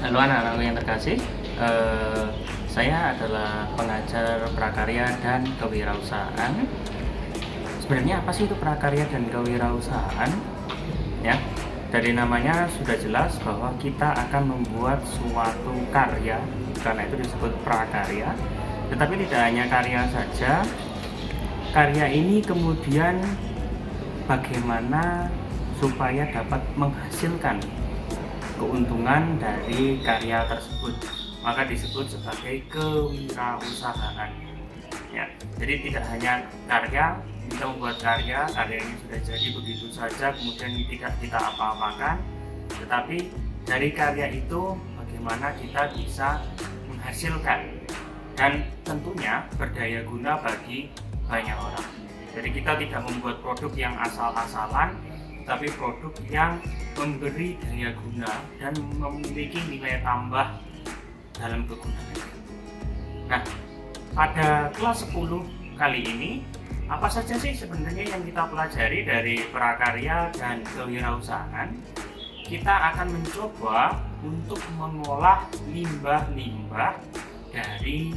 Halo anak-anakku yang terkasih, saya adalah pengajar prakarya dan kewirausahaan. Sebenarnya apa sih itu prakarya dan kewirausahaan? Ya, dari namanya sudah jelas bahwa kita akan membuat suatu karya, karena itu disebut prakarya. Tetapi tidak hanya karya saja, karya ini kemudian bagaimana supaya dapat menghasilkan keuntungan dari karya tersebut, maka disebut sebagai kewirausahaan. Ya, jadi tidak hanya karya, kita membuat karya ini sudah jadi begitu saja, kemudian tidak kita apa-apakan, tetapi dari karya itu bagaimana kita bisa menghasilkan dan tentunya berdaya guna bagi banyak orang. Jadi kita tidak membuat produk yang asal-asalan, tapi produk yang memberi daya guna dan memiliki nilai tambah dalam kegunaannya. Nah, pada kelas 10 kali ini, apa saja sih sebenarnya yang kita pelajari dari prakarya dan kewirausahaan? Kita akan mencoba untuk mengolah limbah-limbah dari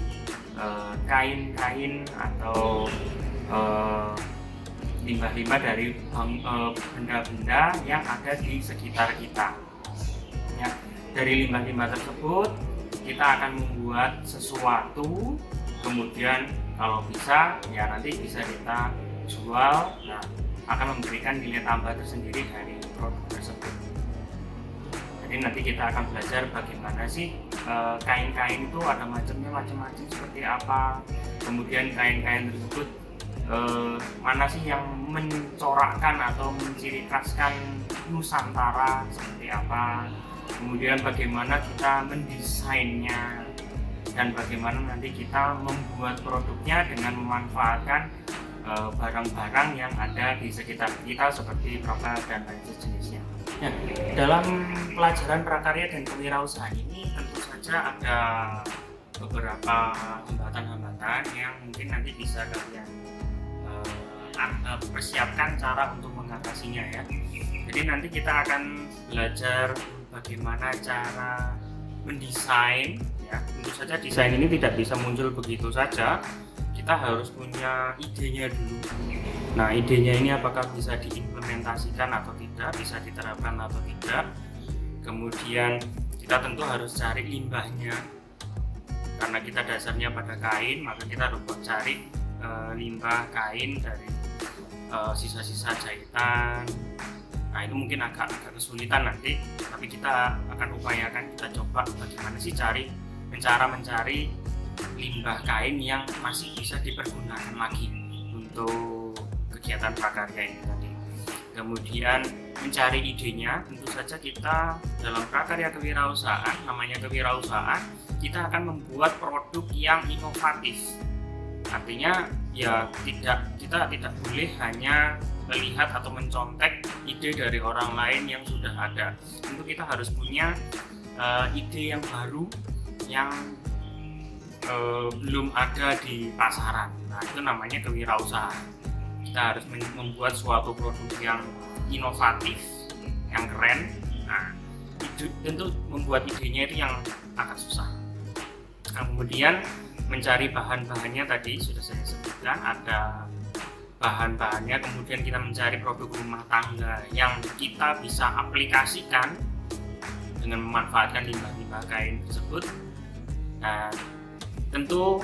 kain-kain atau limbah-limbah dari benda-benda yang ada di sekitar kita. Ya, dari limbah-limbah tersebut kita akan membuat sesuatu, kemudian kalau bisa ya nanti bisa kita jual. Nah, akan memberikan nilai tambah tersendiri dari produk tersebut. Jadi nanti kita akan belajar bagaimana sih kain-kain itu ada macam-macam seperti apa. Kemudian kain-kain tersebut mana sih yang mencorakkan atau menciri khaskan Nusantara seperti apa, kemudian bagaimana kita mendesainnya, dan bagaimana nanti kita membuat produknya dengan memanfaatkan barang-barang yang ada di sekitar kita seperti rokok dan lain sejenisnya. Ya, dalam pelajaran prakarya dan kewirausahaan ini tentu saja ada beberapa hambatan-hambatan yang mungkin nanti bisa kalian persiapkan cara untuk mengatasinya ya. Jadi nanti kita akan belajar bagaimana cara mendesain ya. Tentu saja desain ini tidak bisa muncul begitu saja. Kita harus punya idenya dulu. Nah, idenya ini apakah bisa diimplementasikan atau tidak, bisa diterapkan atau tidak. Kemudian kita tentu harus cari limbahnya. Karena kita dasarnya pada kain, maka kita harus cari limbah kain dari sisa-sisa jahitan. Nah, itu mungkin agak kesulitan nanti, tapi kita akan upayakan, kita coba bagaimana sih mencari limbah kain yang masih bisa dipergunakan lagi untuk kegiatan prakarya ini tadi. Kemudian mencari idenya, tentu saja kita dalam prakarya kewirausahaan, namanya kewirausahaan, kita akan membuat produk yang inovatif. Artinya ya kita tidak boleh hanya melihat atau mencontek ide dari orang lain yang sudah ada. Tentu kita harus punya ide yang baru yang belum ada di pasaran. Nah, itu namanya kewirausahaan. Kita harus membuat suatu produk yang inovatif, yang keren. Nah, tentu membuat idenya itu yang agak susah. Kemudian mencari bahan-bahannya tadi sudah saya sebutkan, ada bahan-bahannya, kemudian kita mencari produk rumah tangga yang kita bisa aplikasikan dengan memanfaatkan limbah-limbah kain tersebut. Nah, tentu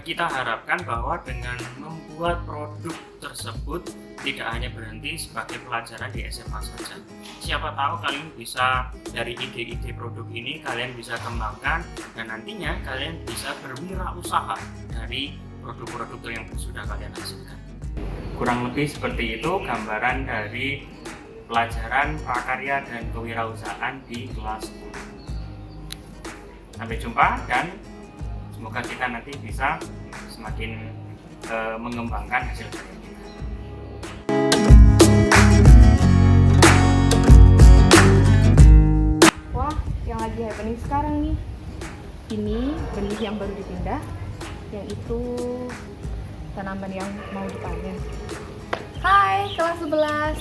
kita harapkan bahwa dengan membuat produk tersebut tidak hanya berhenti sebagai pelajaran di SMA saja. Siapa tahu kalian bisa dari ide-ide produk ini kalian bisa kembangkan dan nantinya kalian bisa berwirausaha dari produk-produk yang sudah kalian hasilkan. Kurang lebih seperti itu gambaran dari pelajaran prakarya dan kewirausahaan di kelas 10. Sampai jumpa dan semoga kita nanti bisa semakin mengembangkan hasil karya kita. Wah, yang lagi happening sekarang nih. Ini benih yang baru dipindah, yang itu tanaman yang mau dipanen. Hai, kelas 11.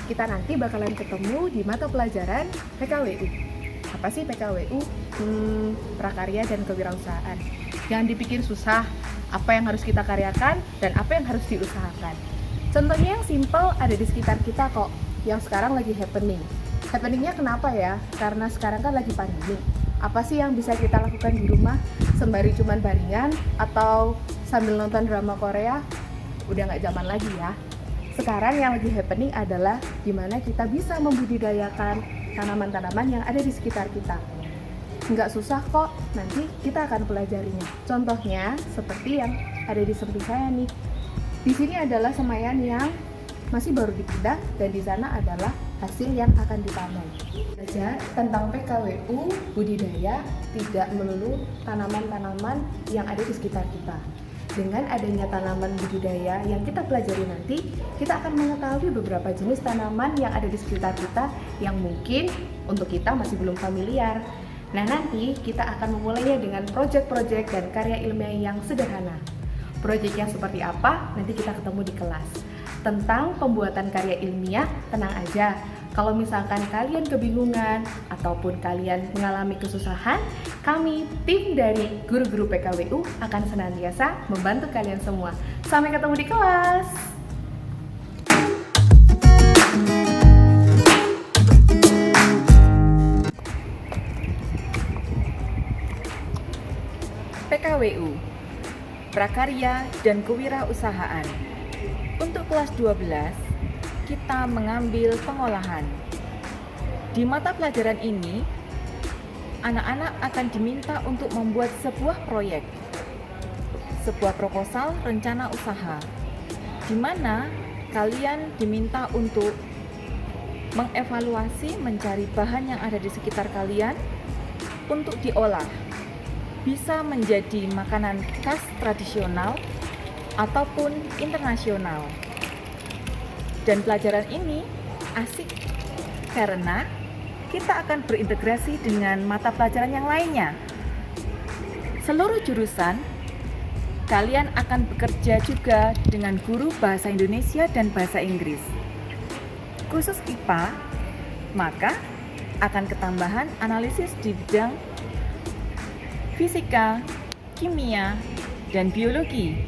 Kita nanti bakalan ketemu di mata pelajaran PKWU. apa sih PKWU? Prakarya dan kewirausahaan. Jangan dipikir susah, apa yang harus kita karyakan dan apa yang harus diusahakan. Contohnya yang simple ada di sekitar kita kok, yang sekarang lagi happening. Happeningnya kenapa ya? Karena sekarang kan lagi pandemi. Apa sih yang bisa kita lakukan di rumah sembari cuman baringan atau sambil nonton drama Korea? Udah nggak zaman lagi ya. Sekarang yang lagi happening adalah gimana kita bisa membudidayakan tanaman-tanaman yang ada di sekitar kita. Nggak susah kok, nanti kita akan pelajarinya. Contohnya seperti yang ada di samping saya nih. Di sini adalah semaian yang masih baru dipindah dan di sana adalah hasil yang akan dipanen. Belajar tentang PKWU budidaya tidak melulu tanaman-tanaman yang ada di sekitar kita. Dengan adanya tanaman budidaya yang kita pelajari nanti, kita akan mengetahui beberapa jenis tanaman yang ada di sekitar kita yang mungkin untuk kita masih belum familiar. Nah, nanti kita akan memulainya dengan proyek-proyek dan karya ilmiah yang sederhana. Proyek yang seperti apa? Nanti kita ketemu di kelas. Tentang pembuatan karya ilmiah, tenang aja. Kalau misalkan kalian kebingungan ataupun kalian mengalami kesusahan, kami tim dari guru-guru PKWU akan senantiasa membantu kalian semua. Sampai ketemu di kelas. PKWU, Prakarya dan Kewirausahaan. Untuk kelas 12, kita mengambil pengolahan. Di mata pelajaran ini, anak-anak akan diminta untuk membuat sebuah proyek, sebuah proposal rencana usaha, di mana kalian diminta untuk mengevaluasi, mencari bahan yang ada di sekitar kalian untuk diolah. Bisa menjadi makanan khas tradisional ataupun internasional. Dan pelajaran ini asik karena kita akan berintegrasi dengan mata pelajaran yang lainnya. Seluruh jurusan, kalian akan bekerja juga dengan guru bahasa Indonesia dan bahasa Inggris. Khusus IPA, maka akan ketambahan analisis di bidang fisika, kimia, dan biologi.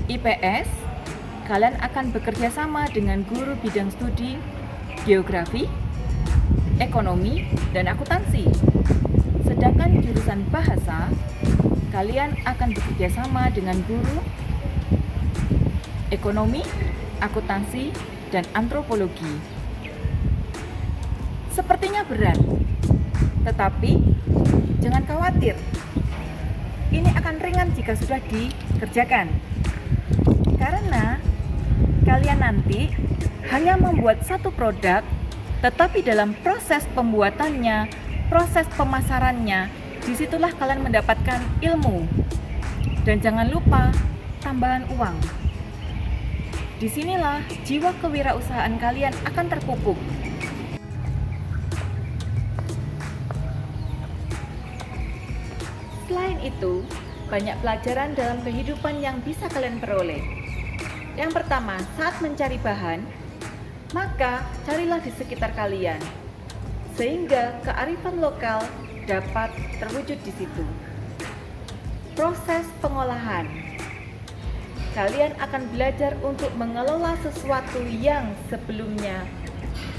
IPS, kalian akan bekerja sama dengan guru bidang studi geografi, ekonomi, dan akuntansi. Sedangkan jurusan bahasa, kalian akan bekerja sama dengan guru ekonomi, akuntansi, dan antropologi. Sepertinya berat, tetapi jangan khawatir. Ini akan ringan jika sudah dikerjakan. Karena kalian nanti hanya membuat satu produk, tetapi dalam proses pembuatannya, proses pemasarannya, disitulah kalian mendapatkan ilmu. Dan jangan lupa tambahan uang. Disinilah jiwa kewirausahaan kalian akan terpupuk. Selain itu, banyak pelajaran dalam kehidupan yang bisa kalian peroleh. Yang pertama, saat mencari bahan, maka carilah di sekitar kalian, sehingga kearifan lokal dapat terwujud di situ. Proses pengolahan, kalian akan belajar untuk mengelola sesuatu yang sebelumnya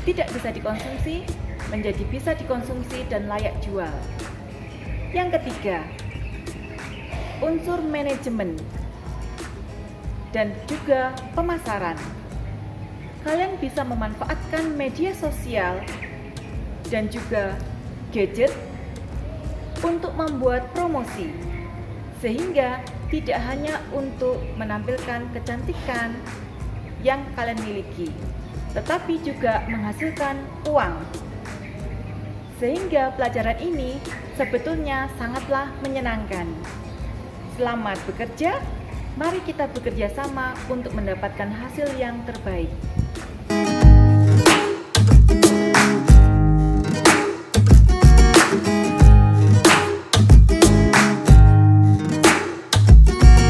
tidak bisa dikonsumsi, menjadi bisa dikonsumsi dan layak jual. Yang ketiga, unsur manajemen dan juga pemasaran. Kalian bisa memanfaatkan media sosial dan juga gadget untuk membuat promosi, sehingga tidak hanya untuk menampilkan kecantikan yang kalian miliki, tetapi juga menghasilkan uang. Sehingga pelajaran ini sebetulnya sangatlah menyenangkan. Selamat bekerja, mari kita bekerja sama untuk mendapatkan hasil yang terbaik.